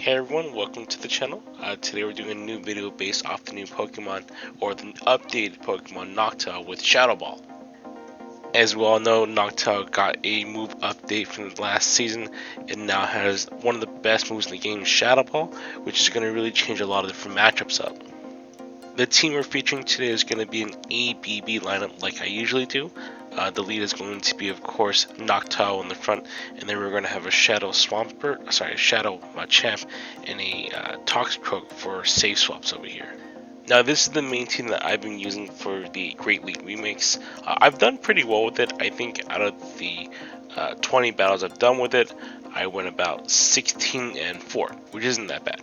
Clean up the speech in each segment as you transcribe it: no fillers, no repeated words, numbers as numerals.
Hey everyone, welcome to the channel. Today we're doing a new video based off the new Pokemon, or the updated Pokemon Noctowl with Shadow Ball. As we all know, Noctowl got a move update from the last season. It now has one of the best moves in the game, Shadow Ball, which is going to really change a lot of different matchups up. The team we're featuring today is going to be an ABB lineup like I usually do. The lead is going to be, of course, Noctowl in the front, and then we're going to have a Shadow Machamp, and a Toxicroak for safe swaps over here. Now, this is the main team that I've been using for the Great League remakes. I've done pretty well with it. I think out of the 20 battles I've done with it, I went about 16-4, which isn't that bad.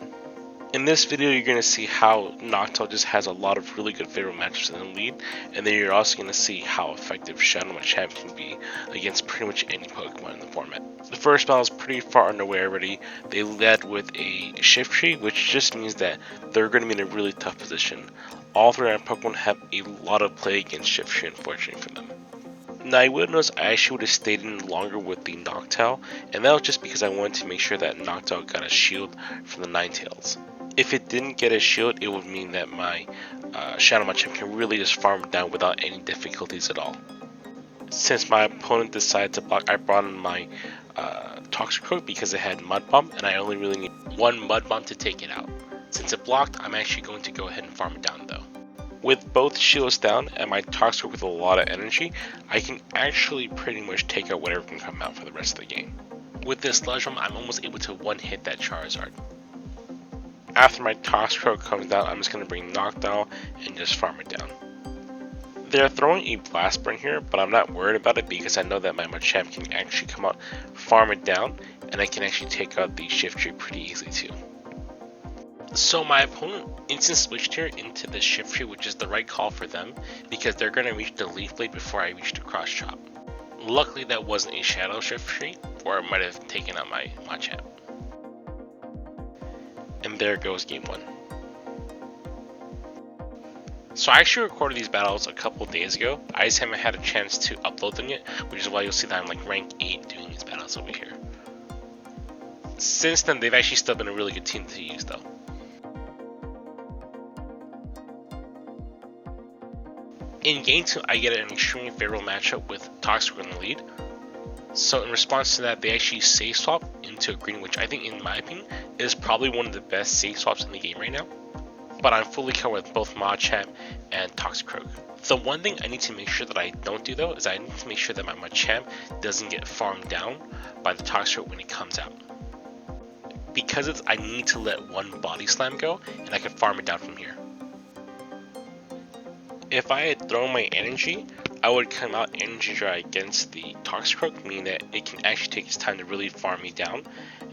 In this video, you're going to see how Noctowl just has a lot of really good favorite matchups in the lead, and then you're also going to see how effective Shadow Machamp can be against pretty much any Pokemon in the format. The first battle is pretty far underway already. They led with a Shift Tree, which just means that they're going to be in a really tough position. All three Pokemon have a lot of play against Shift Tree, unfortunately for them. Now, I would notice I actually would have stayed in longer with the Noctowl, and that was just because I wanted to make sure that Noctowl got a shield from the Ninetales. If it didn't get a shield, it would mean that my Shadow Machamp can really just farm down without any difficulties at all. Since my opponent decided to block, I brought in my Toxicroak because it had Mud Bomb, and I only really need one Mud Bomb to take it out. Since it blocked, I'm actually going to go ahead and farm it down though. With both shields down and my Toxicroak with a lot of energy, I can actually pretty much take out whatever can come out for the rest of the game. With this Sludge Bomb, I'm almost able to one-hit that Charizard. After my Toxicroak comes down, I'm just going to bring Noctowl and just farm it down. They're throwing a Blast Burn here, but I'm not worried about it because I know that my Machamp can actually come out, farm it down, and I can actually take out the Shift Tree pretty easily too. So my opponent instant switched here into the Shift Tree, which is the right call for them because they're going to reach the Leaf Blade before I reach the Cross Chop. Luckily that wasn't a Shadow Shift Tree, or it might have taken out my Machamp. And there goes game 1. So I actually recorded these battles a couple days ago. I just haven't had a chance to upload them yet, which is why you'll see that I'm like rank 8 doing these battles over here. Since then, they've actually still been a really good team to use though. In game 2, I get an extremely favorable matchup with Toxicroak in the lead. So in response to that, they actually safe swap into a green, which I think, in my opinion, is probably one of the best safe swaps in the game right now. But I'm fully covered with both Machamp and Toxicroak. The one thing I need to make sure that I don't do though is I need to make sure that my Machamp doesn't get farmed down by the Toxicroak when it comes out. Because I need to let one Body Slam go, and I can farm it down from here. If I had thrown my energy, I would come out Energy Dry against the Toxicroak, meaning that it can actually take its time to really farm me down,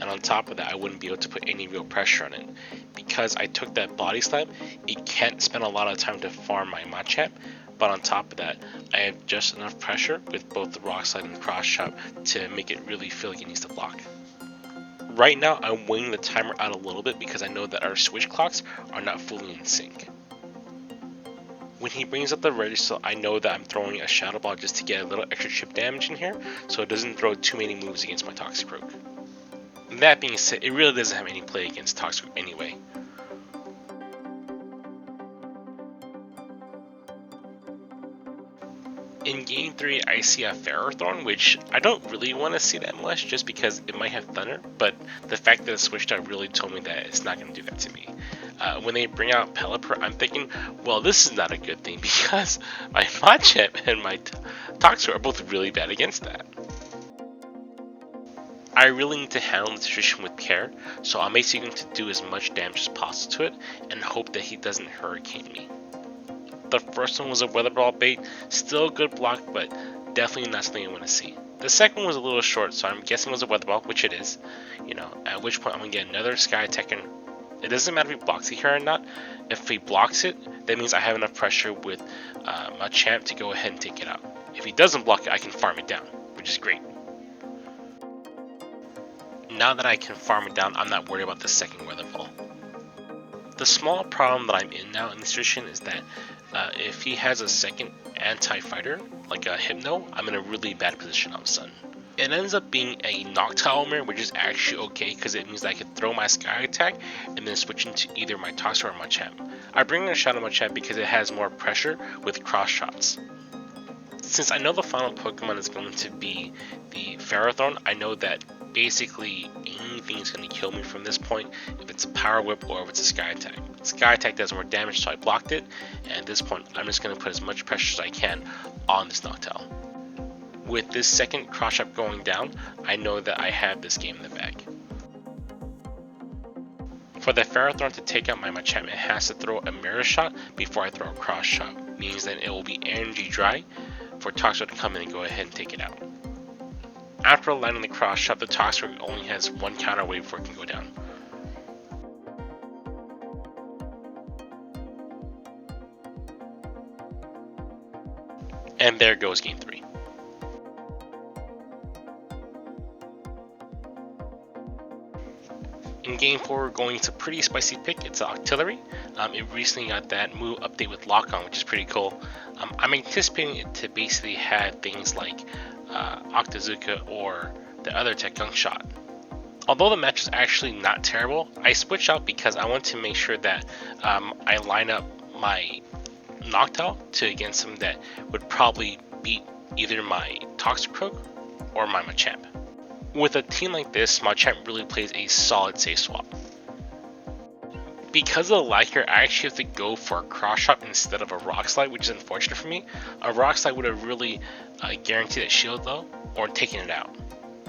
and on top of that I wouldn't be able to put any real pressure on it. Because I took that Body Slam, it can't spend a lot of time to farm my Machamp, but on top of that, I have just enough pressure with both the Rockslide and the Cross Chop to make it really feel like it needs to block. Right now I'm weighing the timer out a little bit because I know that our switch clocks are not fully in sync. When he brings up the register, I know that I'm throwing a Shadow Ball just to get a little extra chip damage in here, so it doesn't throw too many moves against my Toxicroak. That being said, it really doesn't have any play against Toxicroak anyway. In game 3, I see a Ferrothorn, which I don't really want to see that much just because it might have Thunder, but the fact that it switched out really told me that it's not going to do that to me. When they bring out Pelipper, I'm thinking, well, this is not a good thing because my Machamp and my Toxicroak are both really bad against that. I really need to handle the situation with care, so I'm basically going to do as much damage as possible to it and hope that he doesn't Hurricane me. The first one was a Weather Ball bait, still a good block, but definitely not something I want to see. The second one was a little short, so I'm guessing it was a Weather Ball, which it is. At which point I'm going to get another Sky Attack, and it doesn't matter if he blocks it here or not. If he blocks it, that means I have enough pressure with Machamp to go ahead and take it out. If he doesn't block it, I can farm it down, which is great. Now that I can farm it down, I'm not worried about the second Weather Ball. The small problem that I'm in now in this situation is that if he has a second anti-fighter, like a Hypno, I'm in a really bad position all of a sudden. It ends up being a Noctowl mirror, which is actually okay because it means that I can throw my Sky Attack and then switch into either my Toxicroak or Machamp. I bring in a Shadow Machamp because it has more pressure with cross shots. Since I know the final Pokemon is going to be the Ferrothorn, I know that basically anything is going to kill me from this point, if it's a Power Whip or if it's a Sky Attack. Sky Attack does more damage, so I blocked it, and at this point I'm just going to put as much pressure as I can on this Noctowl. With this second cross shot going down, I know that I have this game in the bag. For the Ferrothorn to take out my Machamp, it has to throw a Mirror Shot before I throw a cross shot, means that it will be energy dry for Toxicroak to come in and go ahead and take it out. After landing the cross shot, the Toxicroak only has one counter wave before it can go down. And there goes game 3. In game 4, we're going to a pretty spicy pick. It's an Octillery. It recently got that move update with Lock On, which is pretty cool. I'm anticipating it to basically have things like Octazooka or the other tech Gunk Shot. Although the match is actually not terrible, I switched out because I want to make sure that I line up my Noctowl to against something that would probably beat either my Toxicroak or my Machamp. With a team like this, Machamp really plays a solid safe swap. Because of the lag here, I actually have to go for a cross shot instead of a Rockslide, which is unfortunate for me. A Rockslide would have really guaranteed that shield though, or taken it out.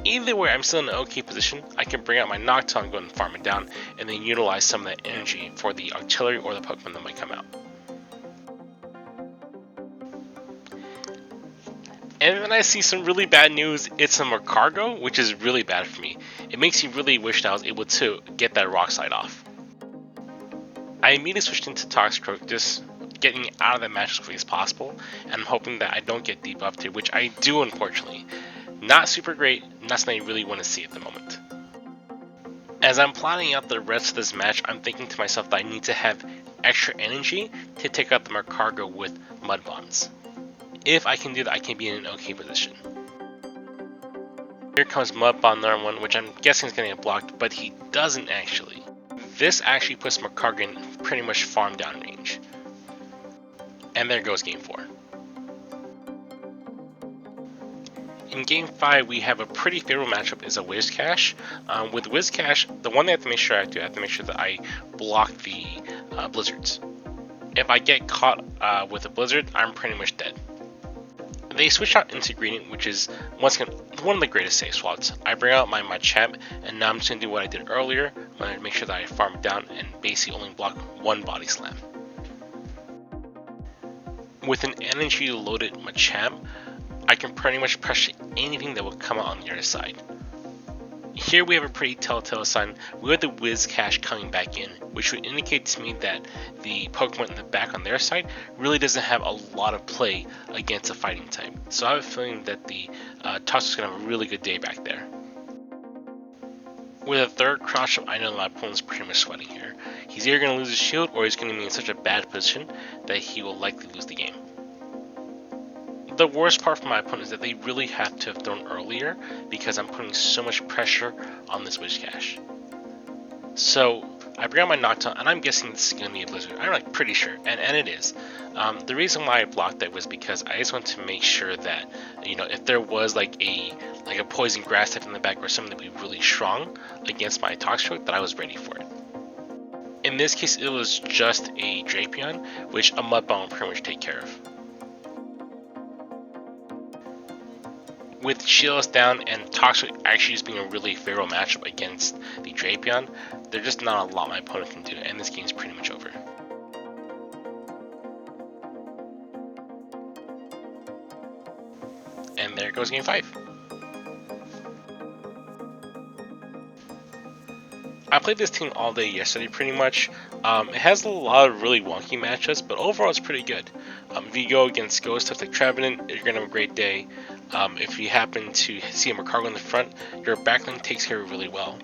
Either way, I'm still in an okay position. I can bring out my Noctowl and go and farm it down, and then utilize some of that energy for the Artillery or the Pokemon that might come out. And then I see some really bad news. It's a Mercargo, which is really bad for me. It makes you really wish that I was able to get that Rockslide off. I immediately switched into Toxicroak, just getting out of the match as quickly as possible, and I'm hoping that I don't get debuffed here, which I do unfortunately. Not super great, not something I really want to see at the moment. As I'm planning out the rest of this match, I'm thinking to myself that I need to have extra energy to take out the Mercargo with Mud Bombs. If I can do that, I can be in an okay position. Here comes Mud Bomb number 1, which I'm guessing is going to get blocked, but he doesn't actually. This actually puts Mercargo in pretty much farm down range. And there goes game 4. In game 5, we have a pretty favorable matchup is a Whiscash. With Whiscash, the one thing I have to make sure I do, I have to make sure that I block the blizzards. If I get caught with a blizzard, I'm pretty much dead. They switch out into Green, which is once again one of the greatest safe swaps. I bring out my Machamp, and now I'm just going to do what I did earlier. I'm going to make sure that I farm it down and basically only block one Body Slam. With an energy loaded Machamp, I can pretty much pressure anything that will come out on the other side. Here we have a pretty telltale sign. We have the Whiscash coming back in, which would indicate to me that the Pokemon in the back on their side really doesn't have a lot of play against a fighting type. So I have a feeling that the Toxicroak is going to have a really good day back there. With a third cross up, I know my opponent's pretty much sweating here. He's either going to lose his shield or he's going to be in such a bad position that he will likely lose the game. The worst part for my opponent is that they really have to have thrown earlier because I'm putting so much pressure on this Whiscash. So I bring out my Noctowl, and I'm guessing this is going to be a blizzard. I'm like pretty sure, and it is. The reason why I blocked that was because I just want to make sure that, you know, if there was like a poison grass type in the back or something that would be really strong against my Toxicroak, that I was ready for it. In this case, it was just a Drapion, which a Mud Bomb will pretty much take care of. With shields down and Toxicroak actually just being a really favorable matchup against the Drapion, there's just not a lot my opponent can do, and this game's pretty much over. And there goes game 5. I played this team all day yesterday pretty much. It has a lot of really wonky matchups, but overall it's pretty good. If you go against Ghost stuff like Trevenant, you're going to have a great day. If you happen to see a Mercargo in the front, your backline takes care of it really well.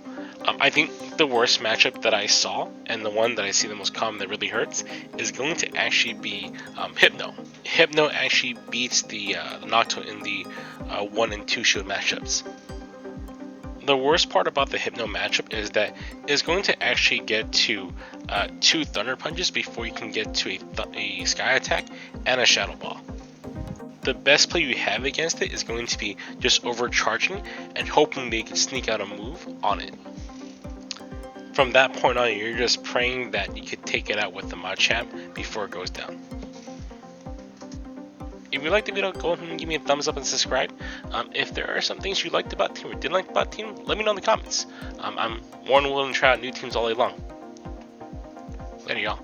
I think the worst matchup that I saw, and the one that I see the most common that really hurts, is going to actually be Hypno. Hypno actually beats the Noctowl in the 1 and 2 shield matchups. The worst part about the Hypno matchup is that it's going to actually get to 2 Thunder Punches before you can get to a Sky Attack and a Shadow Ball. The best play you have against it is going to be just overcharging and hoping they can sneak out a move on it. From that point on, you're just praying that you could take it out with the Machamp before it goes down. If you liked the video, go ahead and give me a thumbs up and subscribe. If there are some things you liked about the team or didn't like about the team, let me know in the comments. I'm more than willing to try out new teams all day long. Later, y'all.